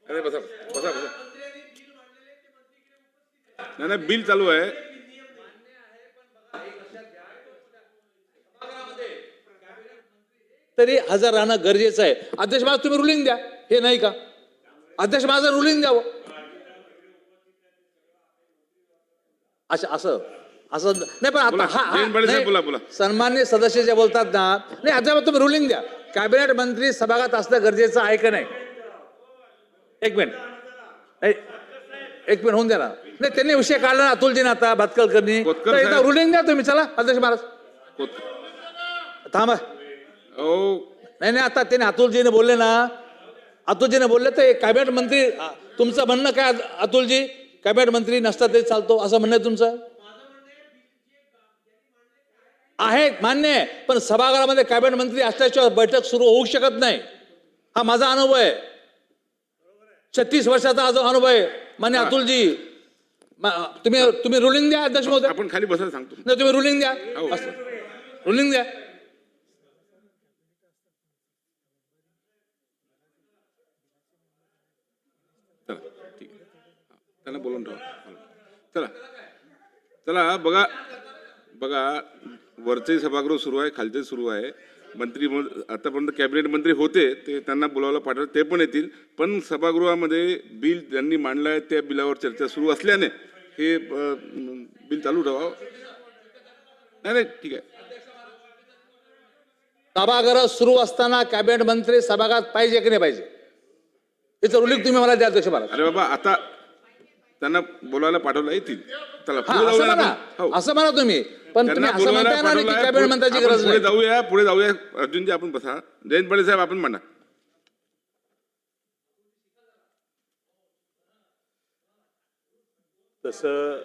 अरे बसा बसा बसा. नाही नाही, बिल चालू आहे. तरी हजर राहणं गरजेचं आहे. अध्यक्ष माझं तुम्ही रुलिंग द्या. हे नाही का अध्यक्ष माझं रुलिंग द्यावं. असं असं असं नाही. पण बोला, आता जयंत पाटील साहेब, बोला बोला. सन्मान्य सदस्य जे बोलतात ना, नाही अध्यक्ष तुम्ही रुलिंग द्या. कॅबिनेट मंत्री सभागृहात असणं गरजेचं आहे का नाही? एक मिनिट नाही, एक मिनिट होऊन द्या ना. नाही त्यांनी विषय काढला ना अतुलजीने आता भातकलकरनी. कोतकर तर एकदा साहेब. रुलिंग द्या तुम्ही. चला अध्यक्ष महाराज थांबा. नाही नाही, आता त्याने अतुलजीने बोलले ना, अतुलजीने बोलले तर कॅबिनेट मंत्री तुमचं म्हणणं काय अतुलजी? कॅबिनेट मंत्री नसता तरी चालतो असं म्हणणं आहे तुमचं? आहे मान्य आहे, पण सभागृहामध्ये कॅबिनेट मंत्री असल्याशिवाय बैठक सुरू होऊ शकत नाही. हा माझा अनुभव आहे, 36 वर्षाचा अनुभव आहे. मान्य अतुलजी तुम्ही रुलिंग द्या अध्यक्ष महोदय. आपण खाली बसायला सांगतो. नाही तुम्ही रुलिंग द्या. रुलिंग द्या. चला ठीक आहे, त्यांना बोलून ठेवा. चला चला बघा बघा, वरचे सभागृह सुरू आहे, खालचे सुरू आहे. मंत्री आतापर्यंत कॅबिनेट मंत्री होते, ते त्यांना बोलावलं पाठवलं, ते पण येतील. पण सभागृहामध्ये बिल ज्यांनी मांडलं आहे त्या बिलावर चर्चा सुरू असल्याने हे बिल चालू ठेवावं. नाही नाही ठीक आहे. सभागृह सुरू असताना कॅबिनेट मंत्री सभागृहात पाहिजे की नाही पाहिजे याचं रुलिंग तुम्ही मला द्या अध्यक्ष महाराज. अरे बाबा, आता त्यांना बोलायला पाठवलं, येतील. चला पुढे असं जाऊया म्हणा, आपण. हो. असं म्हणा तुम्ही. पण तुम्ही असं बोलायला म्हणताय ना की पाठवलंय. कॅबिनेट मंत्र्याची आपण गरज पुढे नाही. पुढे जाऊया. अर्जुनजी आपण बसा. जयंत पाटील साहेब आपण म्हणा. तसं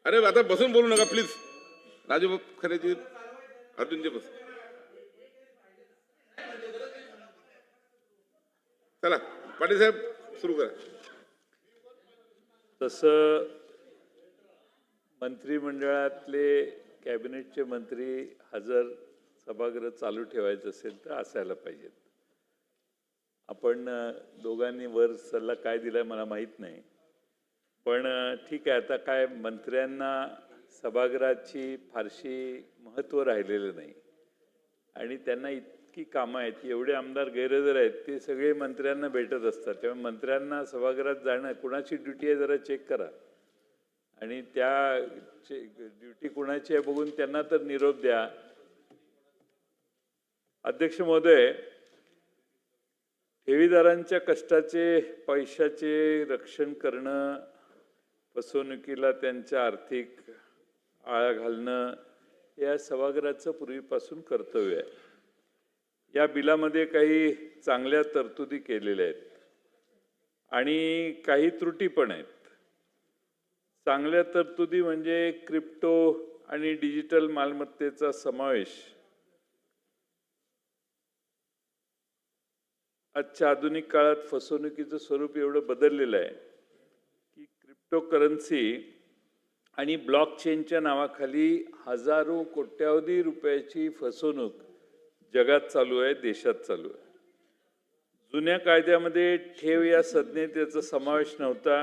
अरे आता बसून बोलू नका प्लीज. राजू खरेजी, अर्जुनजी बस. चला पाटील साहेब सुरू करा. तसं मंत्रिमंडळातले कॅबिनेटचे मंत्री हजर सभागृह चालू ठेवायचं असेल तर असायला पाहिजेत. आपण दोघांनी वर सल्ला काय दिलाय मला माहीत नाही, पण ठीक आहे. आता काय मंत्र्यांना सभागृहाची फारशी महत्त्व राहिलेलं नाही आणि त्यांना इतकी कामं आहेत, एवढे आमदार गैरहजर आहेत, ते सगळे मंत्र्यांना भेटत असतात. त्यामुळे मंत्र्यांना सभागृहात जाणं कुणाची ड्युटी आहे जरा चेक करा आणि त्या ड्युटी कुणाची आहे बघून त्यांना तर निरोप द्या. अध्यक्ष महोदय, ठेवीदारांच्या कष्टाचे पैशाचे रक्षण करणं, फसवणुकीला त्यांच्या आर्थिक आळा घालणं या सभागृहाचं पूर्वीपासून कर्तव्य आहे. या बिलामध्ये काही चांगल्या तरतुदी केलेल्या आहेत आणि काही त्रुटी पण आहेत. चांगल्या तरतुदी म्हणजे क्रिप्टो आणि डिजिटल मालमत्तेचा समावेश. आजच्या आधुनिक काळात फसवणुकीचं स्वरूप एवढं बदललेलं आहे की क्रिप्टो करन्सी आणि ब्लॉकचेनच्या नावाखाली हजारो कोट्यावधी रुपयाची फसवणूक जगात चालू आहे, देशात चालू आहे. जुन्या कायद्यामध्ये ठेव या संज्ञेत याचा समावेश नव्हता.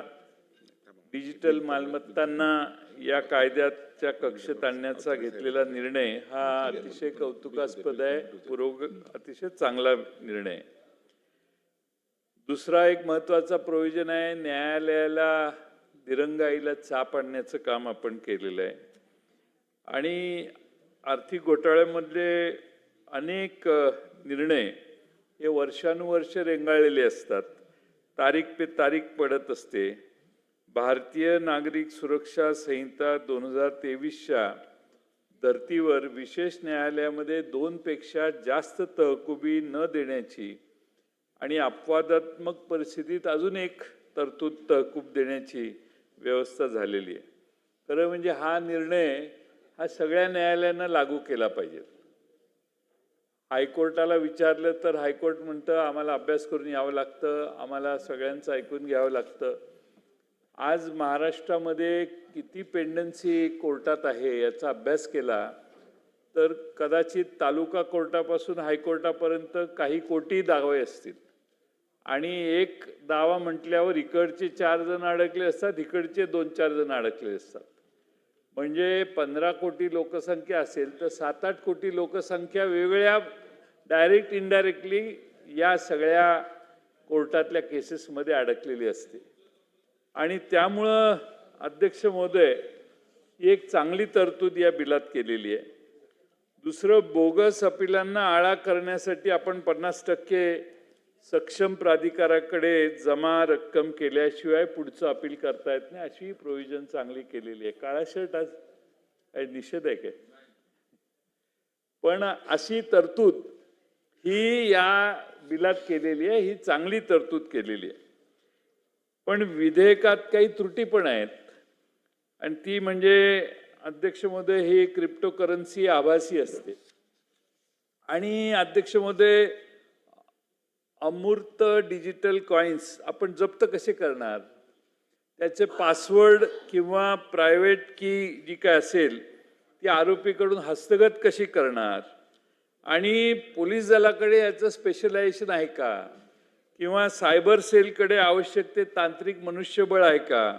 डिजिटल मालमत्तांना या कायद्याच्या कक्षेत आणण्याचा घेतलेला निर्णय हा अतिशय कौतुकास्पद आहे, अतिशय चांगला निर्णय आहे. दुसरा एक महत्त्वाचा प्रोव्हिजन आहे, न्यायालयाला दिरंगाईला चाप आणण्याचं काम आपण केलेलं आहे. आणि आर्थिक घोटाळ्यामधले अनेक निर्णय हे वर्षानुवर्ष रेंगाळलेले असतात, तारीख पे तारीख पडत असते. भारतीय नागरिक सुरक्षा संहिता 2023च्या धर्तीवर विशेष न्यायालयामध्ये 2 पेक्षा जास्त तहकुबी न देण्याची आणि अपवादात्मक परिस्थितीत अजून एक तरतूद तहकूब देण्याची व्यवस्था झालेली आहे. खरं म्हणजे हा निर्णय हा सगळ्या न्यायालयांना लागू केला पाहिजे. हायकोर्टाला विचारलं तर हायकोर्ट म्हणतं आम्हाला अभ्यास करून यावं लागतं, आम्हाला सगळ्यांचं ऐकून घ्यावं लागतं. आज महाराष्ट्रामध्ये किती पेंडन्सी कोर्टात आहे याचा अभ्यास केला तर कदाचित तालुका कोर्टापासून हायकोर्टापर्यंत काही कोटी दावे असतील आणि एक दावा म्हटल्यावर इकडचे 4 जण अडकले असतात, इकडचे 2-4 जण अडकले असतात. म्हणजे 15 कोटी लोकसंख्या असेल तर 7-8 कोटी लोकसंख्या वेगवेगळ्या डायरेक्ट इनडायरेक्टली या सगळ्या कोर्टातल्या केसेसमध्ये अडकलेली असते. आणि त्यामुळं अध्यक्ष महोदय ही एक चांगली तरतूद या बिलात केलेली आहे. दुसरं, बोगस अपिलांना आळा करण्यासाठी आपण 50% सक्षम प्राधिकाराकडे जमा रक्कम केल्याशिवाय पुढचं अपील करता येत नाही, अशी प्रोव्हिजन चांगली केलेली आहे. काळा शर्ट आज काही निषेध आहे काय? पण अशी तरतूद ही या बिलात केलेली आहे, ही चांगली तरतूद केलेली आहे. पण विधेयकात काही त्रुटी पण आहेत आणि ती म्हणजे अध्यक्ष महोदय ही क्रिप्टोकरन्सी आभासी असते आणि अध्यक्ष महोदय अमूर्त डिजिटल कॉइन्स आपण जप्त कसे करणार? त्याचे पासवर्ड किंवा प्रायव्हेट की जी काय असेल ती आरोपीकडून हस्तगत कशी करणार? आणि पोलीस दलाकडे याचं स्पेशलायझेशन आहे का? किंवा सायबर सेलकडे आवश्यक ते तांत्रिक मनुष्यबळ आहे का?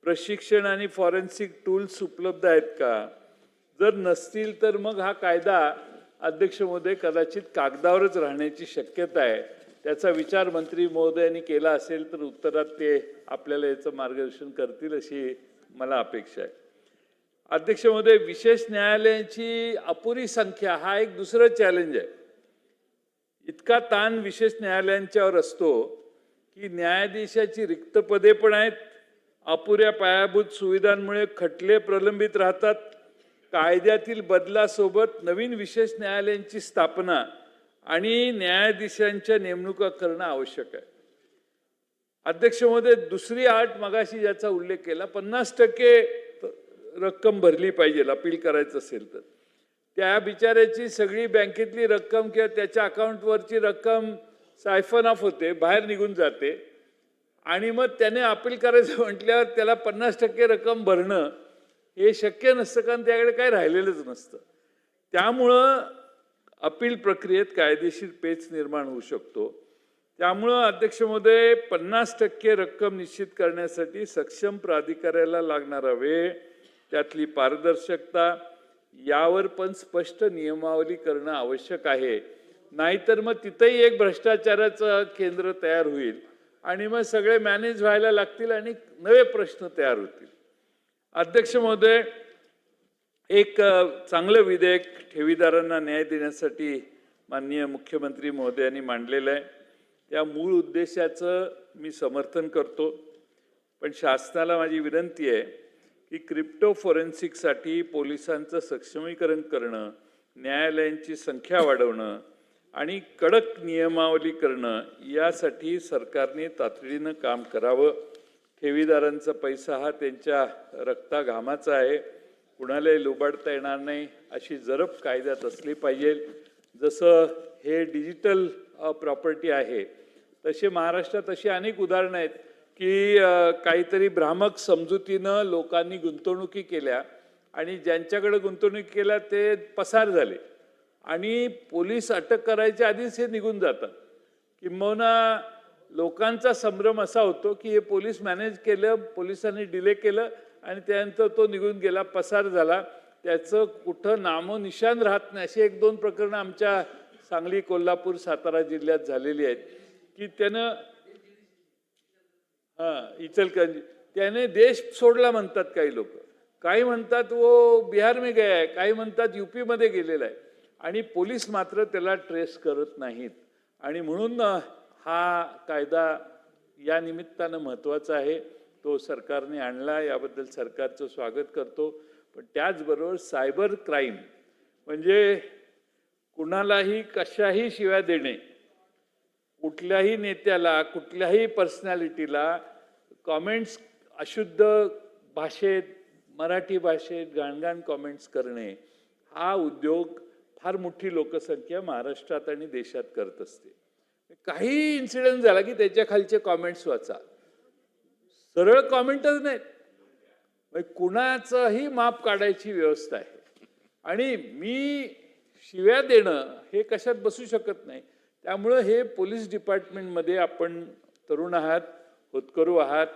प्रशिक्षण आणि फॉरेन्सिक टूल्स उपलब्ध आहेत का? जर नसतील तर मग हा कायदा अध्यक्ष महोदय कदाचित कागदावरच राहण्याची शक्यता आहे. त्याचा विचार मंत्री महोदयांनी केला असेल तर उत्तरात ते आपल्याला याचं मार्गदर्शन करतील अशी मला अपेक्षा आहे. अध्यक्ष महोदय, विशेष न्यायालयांची अपुरी संख्या हा एक दुसरं चॅलेंज आहे. इतका ताण विशेष न्यायालयांच्यावर असतो की न्यायाधीशाची रिक्त पदे पण आहेत, अपुऱ्या पायाभूत सुविधांमुळे खटले प्रलंबित राहतात, कायद्यातील बदलासोबत नवीन विशेष न्यायालयांची स्थापना आणि न्यायाधीशांच्या नेमणुका करणं आवश्यक आहे. अध्यक्ष महोदय, दुसरी अट मगाशी ज्याचा उल्लेख केला, 50% रक्कम भरली पाहिजे अपील करायचं असेल तर. त्या बिचाऱ्याची सगळी बँकेतली रक्कम किंवा त्याच्या अकाउंटवरची रक्कम सायफन ऑफ होते, बाहेर निघून जाते आणि मग त्याने अपील करायचं म्हटल्यावर त्याला 50% रक्कम भरणं हे शक्य नसतं, कारण त्याकडे काही राहिलेलंच नसतं. त्यामुळं अपील प्रक्रियेत कायदेशीर पेच निर्माण होऊ शकतो. त्यामुळं अध्यक्ष महोदय, 50% रक्कम निश्चित करण्यासाठी सक्षम प्राधिकाऱ्याला लागणारा वेळ, त्यातली पारदर्शकता यावर पण स्पष्ट नियमावली करणं आवश्यक आहे. नाहीतर मग तिथंही एक भ्रष्टाचाराचं केंद्र तयार होईल आणि मग सगळे मॅनेज व्हायला लागतील आणि नवे प्रश्न तयार होतील. अध्यक्ष महोदय, एक चांगलं विधेयक ठेवीदारांना न्याय देण्यासाठी माननीय मुख्यमंत्री महोदयांनी मांडलेलं आहे. त्या मूळ उद्देशाचं मी समर्थन करतो, पण शासनाला माझी विनंती आहे की क्रिप्टो फॉरेन्सिकसाठी पोलिसांचं सक्षमीकरण करणं, न्यायालयांची संख्या वाढवणं आणि कडक नियमावली करणं यासाठी सरकारने तातडीनं काम करावं. ठेवीदारांचा पैसा हा त्यांच्या रक्ताघामाचा आहे, कुणालाही लुबाडता येणार नाही अशी जरब कायद्यात असली पाहिजे. जसं हे डिजिटल प्रॉपर्टी आहे तसे महाराष्ट्रात अशी अनेक उदाहरणं आहेत की काहीतरी भ्रामक समजुतीनं लोकांनी गुंतवणुकी केल्या आणि ज्यांच्याकडे गुंतवणूक केल्या ते पसार झाले आणि पोलीस अटक करायच्या आधीच हे निघून जातात. किंबहुना लोकांचा संभ्रम असा होतो की हे पोलीस मॅनेज केलं, पोलिसांनी डिले केलं आणि त्यानंतर तो निघून गेला, पसार झाला, त्याचं कुठं नामोनिशान राहत नाही. अशी 1-2 प्रकरणं आमच्या सांगली, कोल्हापूर, सातारा जिल्ह्यात झालेली आहेत की त्यानं इचलकरंजी त्याने देश सोडला म्हणतात काही लोक, काही म्हणतात वो बिहार में गया आहे, काही म्हणतात यूपी मध्ये गेलेला आहे आणि पोलीस मात्र त्याला ट्रेस करत नाहीत. आणि म्हणून हा कायदा या निमित्तानं महत्त्वाचा आहे, तो सरकारने आणला, याबद्दल सरकारचं स्वागत करतो. पण त्याचबरोबर सायबर क्राईम म्हणजे कुणालाही कशाही शिव्या देणे, कुठल्याही नेत्याला, कुठल्याही पर्सनॅलिटीला कॉमेंट्स अशुद्ध भाषेत, मराठी भाषेत घाणघाण कॉमेंट्स करणे, हा उद्योग फार मोठी लोकसंख्या महाराष्ट्रात आणि देशात करत असते. काही इन्सिडेंट झाला की त्याच्या खालचे कॉमेंट्स वाचा, सरळ कॉमेंटच नाहीत, कुणाचंही माप काढायची व्यवस्था आहे. आणि मी शिव्या देणं हे कशात बसू शकत नाही. त्यामुळं हे पोलीस डिपार्टमेंटमध्ये आपण तरुण आहात, होतकरू आहात,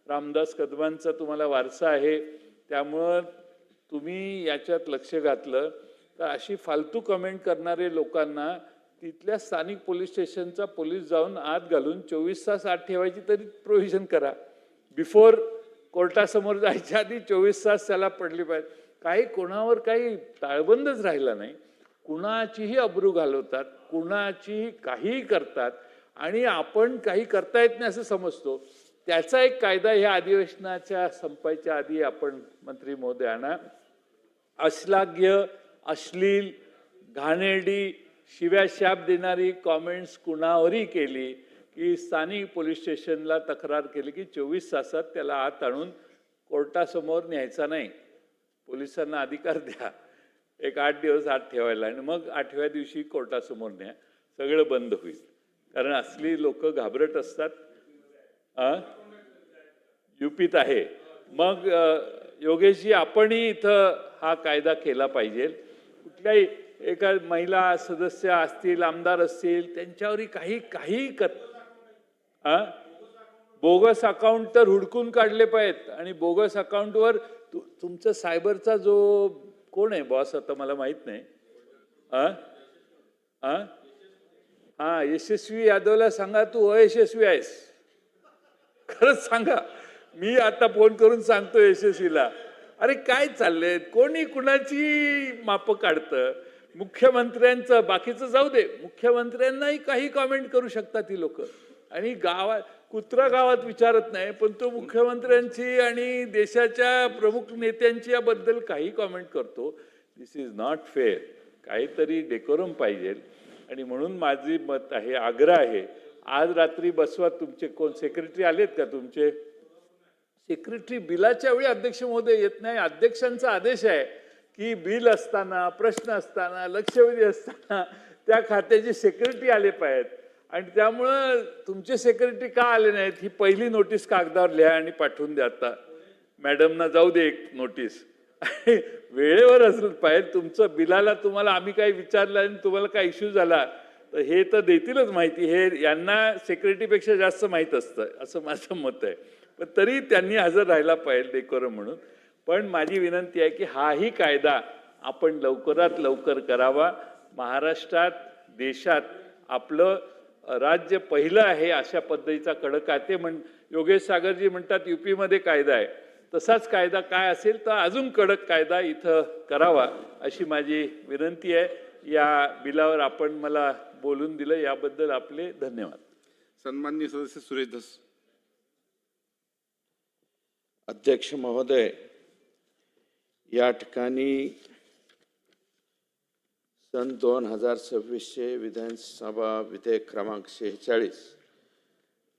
रामदास कदमांचा तुम्हाला वारसा आहे, त्यामुळं तुम्ही याच्यात लक्ष घातलं तर अशी फालतू कमेंट करणारे लोकांना तिथल्या स्थानिक पोलीस स्टेशनचा पोलीस जाऊन आत घालून 24 तास आत ठेवायची तरी प्रोव्हिजन करा. बिफोर कोर्टासमोर जायच्या आधी 24 तास त्याला पडली पाहिजे. काही कोणावर काही ताळबंदच राहिला नाही. कुणाचीही अब्रू घालवतात, कुणाचीही काहीही करतात आणि आपण काही करता येत नाही असं समजतो. त्याचा एक कायदा ह्या अधिवेशनाच्या संपायच्या आधी आपण मंत्री महोदयांना अश्लाघ्य, अश्लील, घाणेरडी, शिव्या शाप देणारी कॉमेंट्स कुणावरही केली की स्थानिक पोलीस स्टेशनला तक्रार केली की 24 तासात त्याला आत आणून कोर्टासमोर न्यायचा नाही. पोलिसांना अधिकार द्या एक 8 दिवस आत ठेवायला आणि मग 8व्या दिवशी कोर्टासमोर न्या. सगळं बंद होईल. कारण असली लोक घाबरट असतात. युपीत आहे. मग योगेशजी आपणही इथं हा कायदा केला पाहिजे. कुठल्याही एका महिला सदस्य असतील, आमदार असतील, त्यांच्यावरही काही बोगस अकाउंट तर हुडकून काढले पाहिजेत. आणि बोगस अकाउंटवर तुमचं सायबरचा जो कोण आहे बॉस आता मला माहित नाही. यशस्वी यादवला सांगा तू अयशस्वी आहेस. खरंच सांगा. मी आता फोन करून सांगतो यशस्वीला, अरे काय चाललंय, कोणी कुणाची माप काढतं. मुख्यमंत्र्यांचं बाकीचं जाऊ दे, मुख्यमंत्र्यांनाही काही कॉमेंट करू शकतात ही लोक. आणि गावात कुत्रा गावात विचारत नाही, पण तो मुख्यमंत्र्यांची आणि देशाच्या प्रमुख नेत्यांची याबद्दल काही कॉमेंट करतो. दिस इज नॉट फेअर. काहीतरी डेकोरम पाहिजे. आणि म्हणून माझी मत आहे, आग्रह आहे, आज रात्री बसवा. तुमचे कोण सेक्रेटरी आलेत का? तुमचे सेक्रेटरी बिलाच्या वेळी अध्यक्ष महोदय येत नाही. अध्यक्षांचा आदेश आहे की बिल असताना, प्रश्न असताना, लक्षवेधी असताना त्या खात्याचे सेक्रेटरी आले पाहिजेत. आणि त्यामुळं तुमचे सेक्रेटरी का आले नाहीत ही पहिली नोटीस कागदावर लिहा आणि पाठवून द्या. आता मॅडमना जाऊ दे एक नोटीस. वेळेवर असलं पाहिजे. तुमचं बिलाला तुम्हाला आम्ही काही विचारलं आणि तुम्हाला काय इश्यू झाला तर हे तर देतीलच माहिती. हे यांना सेक्रेटरीपेक्षा जास्त माहीत असतं असं माझं मत आहे. पण तरी त्यांनी हजर राहायला पाहिजे डेकोरम म्हणून. पण माझी विनंती आहे की हाही कायदा आपण लवकरात लवकर करावा. महाराष्ट्रात, देशात आपलं राज्य पहिलं आहे अशा पद्धतीचा कडक आहे. ते योगेश सागरजी म्हणतात यूपीमध्ये कायदा आहे, तसाच कायदा काय असेल तर अजून कडक कायदा इथं करावा अशी माझी विनंती आहे. या बिलावर आपण मला बोलून दिलं याबद्दल आपले धन्यवाद. सन्माननीय सदस्य सुरेश धस. अध्यक्ष महोदय, या ठिकाणी सन 2026 विधानसभा विधेयक क्रमांक 46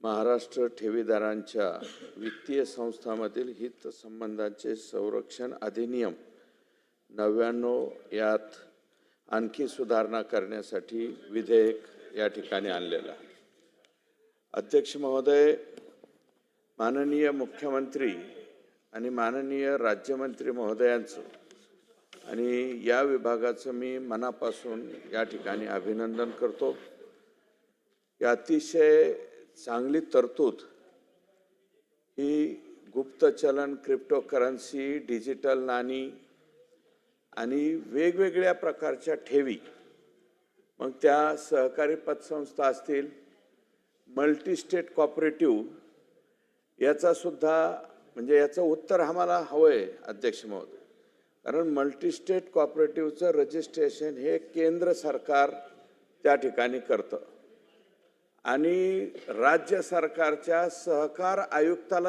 महाराष्ट्र ठेवीदारांच्या वित्तीय संस्थांमधील हितसंबंधांचे संरक्षण अधिनियम 99 यात आणखी सुधारणा करण्यासाठी विधेयक या ठिकाणी आणलेलं आहे. अध्यक्ष महोदय, माननीय मुख्यमंत्री आणि माननीय राज्यमंत्री महोदयांचं आणि या विभागाचं मी मनापासून या ठिकाणी अभिनंदन करतो. या अतिशय चांगली तरतूद ही गुप्तचलन, क्रिप्टोकरन्सी, डिजिटल नाणी आणि वेगवेगळ्या प्रकारच्या ठेवी, मग त्या सहकारी पतसंस्था असतील, मल्टी स्टेट कॉपरेटिव्ह, याचा सुद्धा म्हणजे याचं उत्तर आम्हाला हवं आहे अध्यक्ष महोदय. कारण मल्टी स्टेट कॉपरेटिव्हचं रजिस्ट्रेशन हे केंद्र सरकार त्या ठिकाणी करतं आणि राज्य सरकारच्या सहकार आयुक्ताला